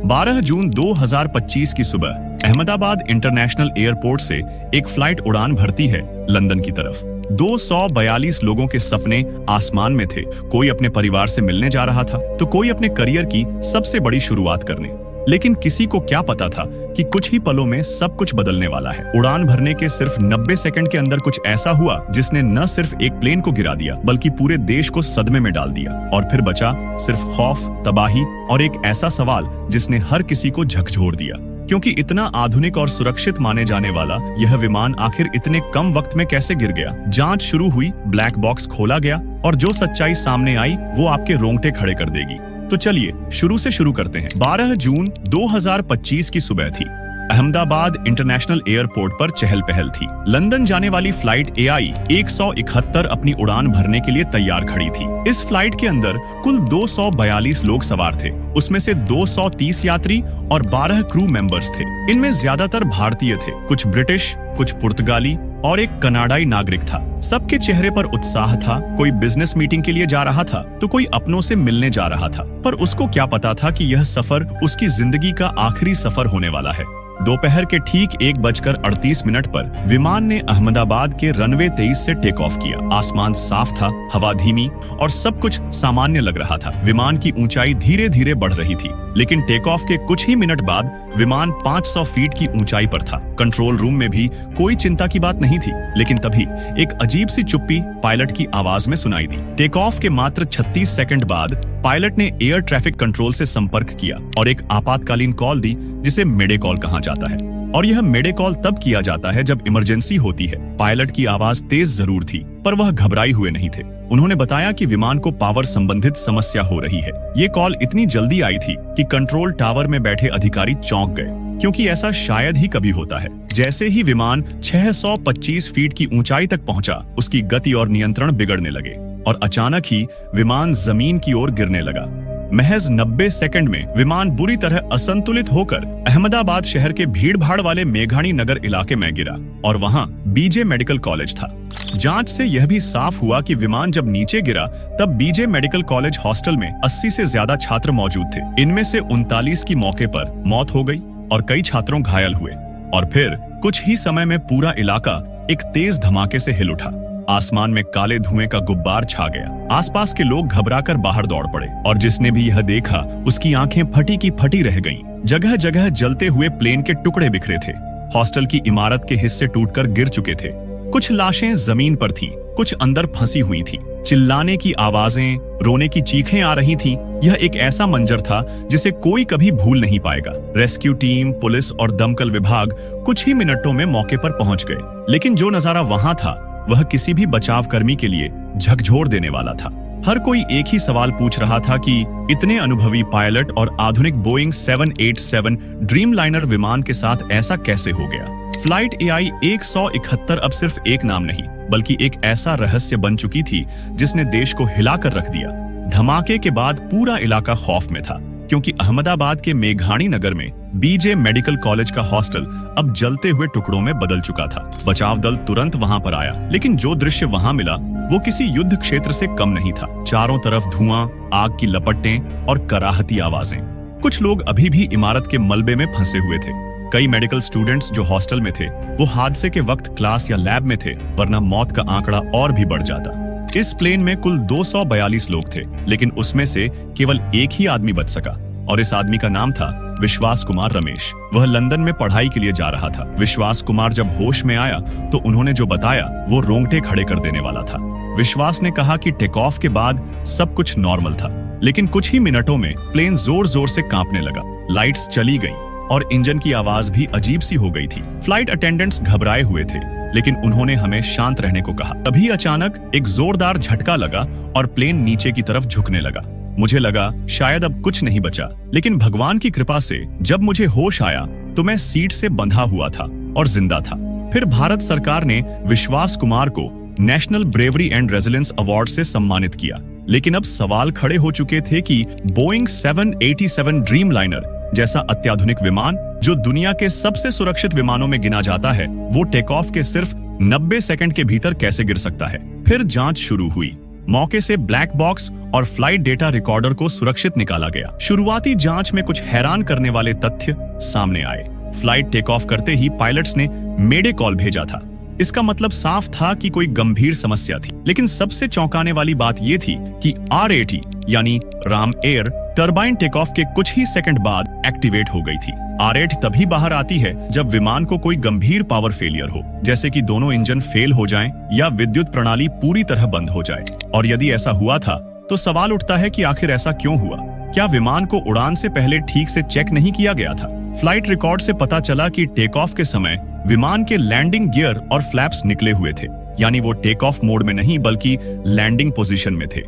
12 जून 2025 की सुबह Ahmedabad international airport से एक फ्लाइट उड़ान भरती है लंदन की तरफ। 242 लोगों के सपने आसमान में थे। कोई अपने परिवार से मिलने जा रहा था तो कोई अपने करियर की सबसे बड़ी शुरुआत करने। लेकिन किसी को क्या पता था कि कुछ ही पलों में सब कुछ बदलने वाला है। उड़ान भरने के सिर्फ 90 सेकंड के अंदर कुछ ऐसा हुआ जिसने न सिर्फ एक प्लेन को गिरा दिया बल्कि पूरे देश को सदमे में डाल दिया। और फिर बचा सिर्फ खौफ, तबाही और एक ऐसा सवाल जिसने हर किसी को झकझोर दिया, क्योंकि इतना आधुनिक और सुरक्षित माने जाने वाला यह विमान आखिर इतने कम वक्त में कैसे गिर गया। जांच शुरू हुई, ब्लैक बॉक्स खोला गया और जो सच्चाई सामने आई वो आपके रोंगटे खड़े कर देगी। तो चलिए शुरू से शुरू करते हैं। 12 जून 2025 की सुबह थी। अहमदाबाद इंटरनेशनल एयरपोर्ट पर चहल पहल थी। लंदन जाने वाली फ्लाइट AI 171 अपनी उड़ान भरने के लिए तैयार खड़ी थी। इस फ्लाइट के अंदर कुल 242 लोग सवार थे। उसमें से 230 यात्री और 12 क्रू मेंबर्स थे। इनमें ज्यादातर भारतीय थे, कुछ ब्रिटिश, कुछ पुर्तगाली और एक कनाडाई नागरिक था। सबके चेहरे पर उत्साह था। कोई बिजनेस मीटिंग के लिए जा रहा था तो कोई अपनों से मिलने जा रहा था। पर उसको क्या पता था कि यह सफर उसकी जिंदगी का आखिरी सफर होने वाला है। दोपहर के ठीक 1:38 पर विमान ने अहमदाबाद के रनवे 23 से टेक ऑफ किया। आसमान साफ था, हवा धीमी और सब कुछ सामान्य लग रहा था। विमान की ऊंचाई धीरे धीरे बढ़ रही थी, लेकिन टेक ऑफ के कुछ ही मिनट बाद विमान 500 फीट की ऊंचाई पर था। कंट्रोल रूम में भी कोई चिंता की बात नहीं थी, लेकिन तभी एक अजीब सी चुप्पी पायलट की आवाज में सुनाई दी। टेक ऑफ के मात्र 36 सेकंड बाद पायलट ने एयर ट्रैफिक कंट्रोल से संपर्क किया और एक आपातकालीन कॉल दी, जिसे मेडे कॉल कहा जाता है। और यह मेडे कॉल तब किया जाता है जब इमरजेंसी होती है। पायलट की आवाज तेज जरूर थी, पर वह घबराए हुए नहीं थे। उन्होंने बताया कि विमान को पावर संबंधित समस्या हो रही है। ये कॉल इतनी जल्दी आई थी कि कंट्रोल टावर में बैठे अधिकारी चौंक गए, क्योंकि ऐसा शायद ही कभी होता है। जैसे ही विमान 625 फीट की ऊंचाई तक पहुंचा, उसकी गति और नियंत्रण बिगड़ने लगे और अचानक ही विमान जमीन की ओर गिरने लगा। महज 90 सेकंड में विमान बुरी तरह असंतुलित होकर अहमदाबाद शहर के भीड़-भाड़ वाले मेघानी नगर इलाके में गिरा और वहां बीजे मेडिकल कॉलेज था। जांच से यह भी साफ हुआ कि विमान जब नीचे गिरा तब बीजे मेडिकल कॉलेज हॉस्टल में 80 से ज्यादा छात्र मौजूद थे। इनमें से 39 की मौके पर मौत हो गई और कई छात्रों घायल हुए। और फिर कुछ ही समय में पूरा इलाका एक तेज धमाके से हिल उठा। आसमान में काले धुएं का गुब्बार छा गया। आसपास के लोग घबराकर बाहर दौड़ पड़े और जिसने भी यह देखा उसकी आंखें फटी की फटी रह गईं। जगह जगह जलते हुए प्लेन के टुकड़े बिखरे थे। हॉस्टल की इमारत के हिस्से टूटकर गिर चुके थे। कुछ लाशें जमीन पर थीं, कुछ अंदर फंसी हुई थीं। चिल्लाने की आवाजें, रोने की चीखें आ रही थीं। यह एक ऐसा मंजर था जिसे कोई कभी भूल नहीं पाएगा। रेस्क्यू टीम, पुलिस और दमकल विभाग कुछ ही मिनटों में मौके पर पहुंच गए, लेकिन जो नजारा वहां था वह किसी भी बचाव कर्मी के लिए झकझोर देने वाला था। हर कोई एक ही सवाल पूछ रहा था कि इतने अनुभवी पायलट और आधुनिक बोइंग 787 ड्रीमलाइनर विमान के साथ ऐसा कैसे हो गया। फ्लाइट AI 171 अब सिर्फ एक नाम नहीं बल्कि एक ऐसा रहस्य बन चुकी थी जिसने देश को हिलाकर रख दिया। धमाके के बाद पूरा इलाका खौफ में था, क्योंकि अहमदाबाद के मेघानी नगर में बीजे मेडिकल कॉलेज का हॉस्टल अब जलते हुए टुकड़ों में बदल चुका था। बचाव दल तुरंत वहां पर आया, लेकिन जो दृश्य वहां मिला वो किसी युद्ध क्षेत्र से कम नहीं था। चारों तरफ धुआं, आग की लपटें और कराहती आवाजें। कुछ लोग अभी भी इमारत के मलबे में फंसे हुए थे। कई मेडिकल स्टूडेंट्स जो हॉस्टल में थे वो हादसे के वक्त क्लास या लैब में थे, वरना मौत का आंकड़ा और भी बढ़ जाता। इस प्लेन में कुल 242 लोग थे, लेकिन उसमें से केवल एक ही आदमी बच सका और इस आदमी का नाम था विश्वास कुमार रमेश। वह लंदन में पढ़ाई के लिए जा रहा था। विश्वास कुमार जब होश में आया तो उन्होंने जो बताया वो रोंगटे खड़े कर देने वाला था। विश्वास ने कहा कि टेक ऑफ के बाद सब कुछ नॉर्मल था, लेकिन कुछ ही मिनटों में प्लेन जोर जोर से कांपने लगा। लाइट्स चली गईं और इंजन की आवाज भी अजीब सी हो गई थी। फ्लाइट अटेंडेंट्स घबराए हुए थे, लेकिन उन्होंने हमें शांत रहने को कहा। तभी अचानक एक जोरदार झटका लगा और प्लेन नीचे की तरफ झुकने लगा। मुझे लगा शायद अब कुछ नहीं बचा, लेकिन भगवान की कृपा से जब मुझे होश आया तो मैं सीट से बंधा हुआ था और जिंदा था। फिर भारत सरकार ने विश्वास कुमार को national bravery and resilience award से सम्मानित किया। लेकिन अब सवाल खड़े हो चुके थे कि बोइंग 787 ड्रीमलाइनर जैसा अत्याधुनिक विमान, जो दुनिया के सबसे सुरक्षित विमानों में गिना जाता है, वो टेक ऑफ के सिर्फ 90 सेकंड के भीतर कैसे गिर सकता है। फिर जांच शुरू हुई। मौके से ब्लैक बॉक्स और फ्लाइट डेटा रिकॉर्डर को सुरक्षित निकाला गया। शुरुआती जांच में कुछ हैरान करने वाले तथ्य सामने आए। फ्लाइट टेक ऑफ करते ही पायलट्स ने मेडे कॉल भेजा था। इसका मतलब साफ था कि कोई गंभीर समस्या थी। लेकिन सबसे चौंकाने वाली बात यह थी कि RAT यानी ram air turbine take off के कुछ ही सेकंड बाद एक्टिवेट हो गई थी। RAT तभी बाहर आती है जब विमान को कोई गंभीर पावर फेलियर हो, जैसे कि दोनों इंजन फेल हो जाएं या विद्युत प्रणाली पूरी तरह बंद हो जाए। और यदि ऐसा हुआ था तो सवाल उठता है कि आखिर ऐसा क्यों हुआ? क्या विमान को उड़ान से पहले ठीक से चेक नहीं किया गया था? फ्लाइट रिकॉर्ड से पता चला कि टेक ऑफ के समय विमान के लैंडिंग गियर और फ्लैप्स निकले हुए थे, यानी वो टेक ऑफ मोड में नहीं बल्कि लैंडिंग पोजीशन में थे।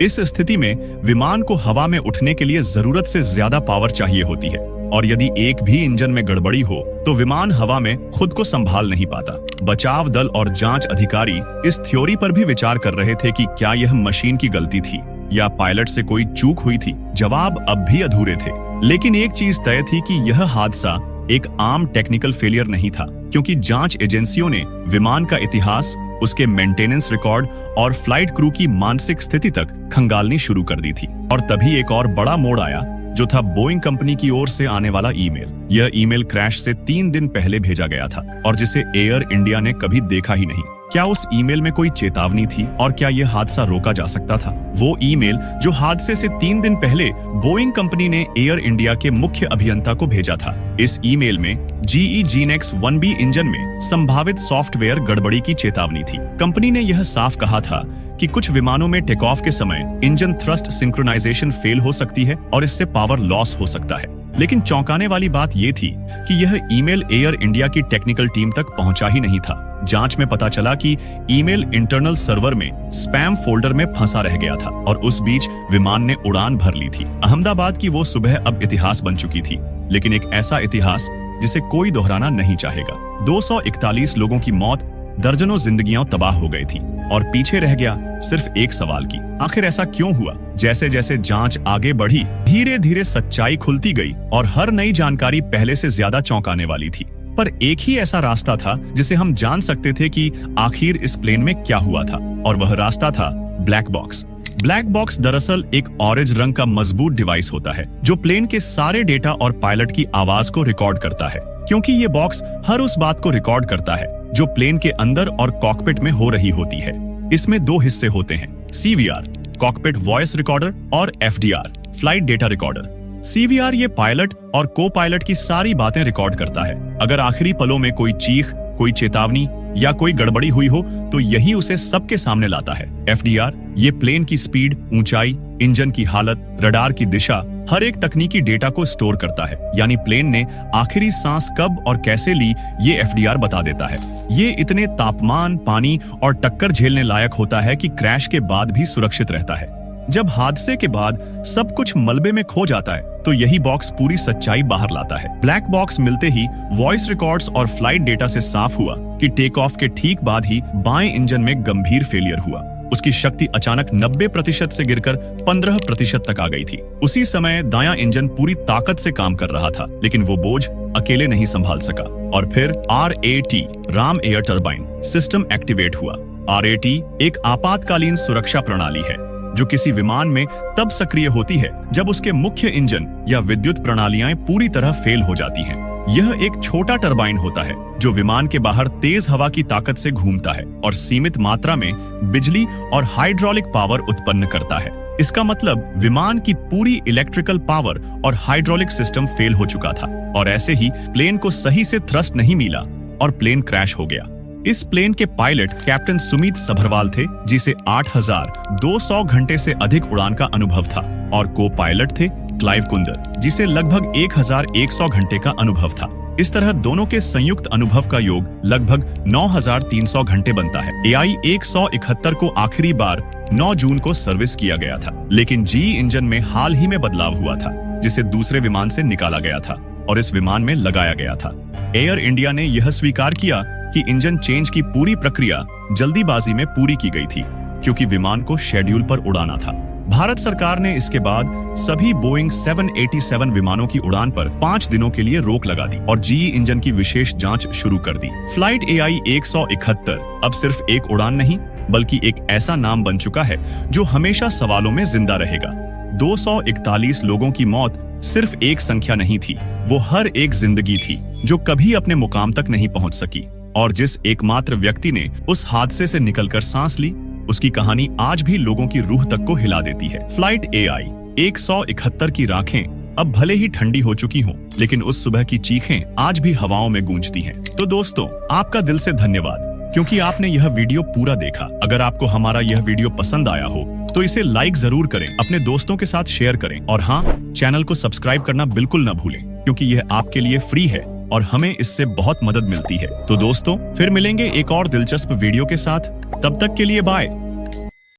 इस स्थिति में विमान को हवा में उठने के लिए जरूरत से ज्यादा पावर चाहिए होती है, और यदि एक भी इंजन में गड़बड़ी हो तो विमान हवा में खुद को संभाल नहीं पाता। बचाव दल और जांच अधिकारी इस थ्योरी पर भी विचार कर रहे थे कि क्या यह मशीन की गलती थी या पायलट से कोई चूक हुई थी। जवाब अब भी अधूरे थे, लेकिन एक चीज तय थी कि यह हादसा एक आम टेक्निकल फेलियर नहीं था, क्योंकि जांच एजेंसियों ने विमान का इतिहास, उसके मेंटेनेंस रिकॉर्ड और फ्लाइट क्रू की मानसिक स्थिति तक खंगालनी शुरू कर दी थी। और तभी एक और बड़ा मोड़ आया, जो था बोइंग कंपनी की ओर से आने वाला ईमेल। यह ईमेल क्रैश से 3 दिन पहले भेजा गया था और जिसे एयर इंडिया ने कभी देखा ही नहीं। क्या उस ईमेल में कोई चेतावनी थी और क्या यह हादसा रोका जा सकता था? वो ईमेल जो हादसे से 3 दिन पहले बोइंग कंपनी ने एयर इंडिया के मुख्य अभियंता को भेजा था। इस ईमेल में GE GEnx 1B इंजन में संभावित सॉफ्टवेयर गड़बड़ी की चेतावनी थी। कंपनी ने यह साफ कहा था कि कुछ विमानों में टेक ऑफ के समय इंजन थ्रस्ट सिंक्रोनाइजेशन फेल हो सकती है और इससे पावर लॉस हो सकता है। लेकिन चौंकाने वाली बात यह थी कि यह ईमेल एयर इंडिया की टेक्निकल टीम तक पहुंचा ही नहीं था। जांच में पता चला कि ईमेल इंटरनल सर्वर में स्पैम फोल्डर में फंसा रह गया था और उस बीच विमान ने उड़ान भर ली थी। अहमदाबाद की वो सुबह अब इतिहास बन चुकी थी, लेकिन एक ऐसा इतिहास जिसे कोई दोहराना नहीं चाहेगा। 241 लोगों की मौत, दर्जनों जिंदगियां तबाह हो गई थी और पीछे रह गया सिर्फ एक सवाल की, आखिर ऐसा क्यों हुआ? जैसे जैसे जांच आगे बढ़ी, धीरे धीरे सच्चाई खुलती गई और हर नई जानकारी पहले से ज्यादा चौंकाने वाली थी। पर एक ही ऐसा रास्ता था जिसे हम जान सकते थे कि आखिर इस प्लेन में क्या हुआ था, और वह रास्ता था ब्लैक बॉक्स। ब्लैक बॉक्स दरअसल एक ऑरेंज रंग का मजबूत डिवाइस होता है जो प्लेन के सारे डेटा और पायलट की आवाज को रिकॉर्ड करता है, क्योंकि ये बॉक्स हर उस बात को रिकॉर्ड करता है जो प्लेन के अंदर और कॉकपिट में हो रही होती है। इसमें 2 हिस्से होते हैं, CVR कॉकपिट वॉइस रिकॉर्डर और FDR flight data recorder. CVR ये पायलट और को पायलट की सारी बातें रिकॉर्ड करता है। अगर आखिरी पलों में कोई चीख, कोई चेतावनी या कोई गड़बड़ी हुई हो तो यही उसे सबके सामने लाता है। FDR ये प्लेन की स्पीड, ऊंचाई, इंजन की हालत, रडार की दिशा, हर एक तकनीकी डेटा को स्टोर करता है। यानी प्लेन ने आखिरी सांस कब और कैसे ली, ये FDR बता देता है। ये इतने तापमान, पानी और टक्कर झेलने लायक होता है कि क्रैश के बाद भी सुरक्षित रहता है। जब हादसे के बाद सब कुछ मलबे में खो जाता है तो यही बॉक्स पूरी सच्चाई बाहर लाता है। ब्लैक बॉक्स मिलते ही वॉइस रिकॉर्ड्स और फ्लाइट डेटा से साफ हुआ कि टेक ऑफ के ठीक बाद ही बाएं इंजन में गंभीर फेलियर हुआ। उसकी शक्ति अचानक 90% से गिरकर 15% तक आ गई थी। उसी समय दायां इंजन पूरी ताकत से काम कर रहा था, लेकिन वो बोझ अकेले नहीं संभाल सका और फिर RAT Ram air turbine system activate हुआ। RAT एक आपातकालीन सुरक्षा प्रणाली है जो किसी विमान में तब सक्रिय होती है जब उसके मुख्य इंजन या विद्युत प्रणालियां पूरी तरह फेल हो जाती हैं। यह एक छोटा टरबाइन होता है जो विमान के बाहर तेज हवा की ताकत से घूमता है और सीमित मात्रा में बिजली और हाइड्रोलिक पावर उत्पन्न करता है। इसका मतलब विमान की पूरी इलेक्ट्रिकल पावर और हाइड्रोलिक सिस्टम फेल हो चुका था और ऐसे ही प्लेन को सही से थ्रस्ट नहीं मिला और प्लेन क्रैश हो गया। इस प्लेन के पायलट कैप्टन सुमित सभरवाल थे, जिसे 8200 घंटे से अधिक उड़ान का अनुभव था, और को पायलट थे क्लाइव कुंदर, जिसे लगभग 1100 घंटे का अनुभव था। इस तरह दोनों के संयुक्त अनुभव का योग लगभग 9300 घंटे बनता है। AI 171 को आखिरी बार 9 जून को सर्विस किया गया था, लेकिन GE इंजन में हाल ही में बदलाव हुआ था, जिसे दूसरे विमान से निकाला गया था और इस विमान में लगाया गया था। एयर इंडिया ने यह स्वीकार किया कि इंजन चेंज की पूरी प्रक्रिया जल्दीबाजी में पूरी की गई थी, क्योंकि विमान को शेड्यूल पर उड़ाना था। भारत सरकार ने इसके बाद सभी बोइंग 787 विमानों की उड़ान पर 5 दिनों के लिए रोक लगा दी और GE इंजन की विशेष जांच शुरू कर दी। फ्लाइट AI 171 अब सिर्फ एक उड़ान नहीं बल्कि एक ऐसा नाम बन चुका है जो हमेशा सवालों में जिंदा रहेगा। 241 लोगों की मौत सिर्फ एक संख्या नहीं थी, वो हर एक जिंदगी थी जो कभी अपने मुकाम तक नहीं पहुंच सकी। और जिस एकमात्र व्यक्ति ने उस हादसे से निकलकर सांस ली, उसकी कहानी आज भी लोगों की रूह तक को हिला देती है। फ्लाइट AI 171 की राखें अब भले ही ठंडी हो चुकी हों, लेकिन उस सुबह की चीखें आज भी हवाओं में गूंजती हैं। तो दोस्तों, आपका दिल से धन्यवाद, क्योंकि आपने यह वीडियो पूरा देखा। अगर आपको हमारा यह वीडियो पसंद आया हो तो इसे लाइक जरूर करें, अपने दोस्तों के साथ शेयर करें और हाँ, चैनल को सब्सक्राइब करना बिल्कुल न भूलें, क्योंकि यह आपके लिए फ्री है और हमें इससे बहुत मदद मिलती है। तो दोस्तों, फिर मिलेंगे एक और दिलचस्प वीडियो के साथ। तब तक के लिए बाय।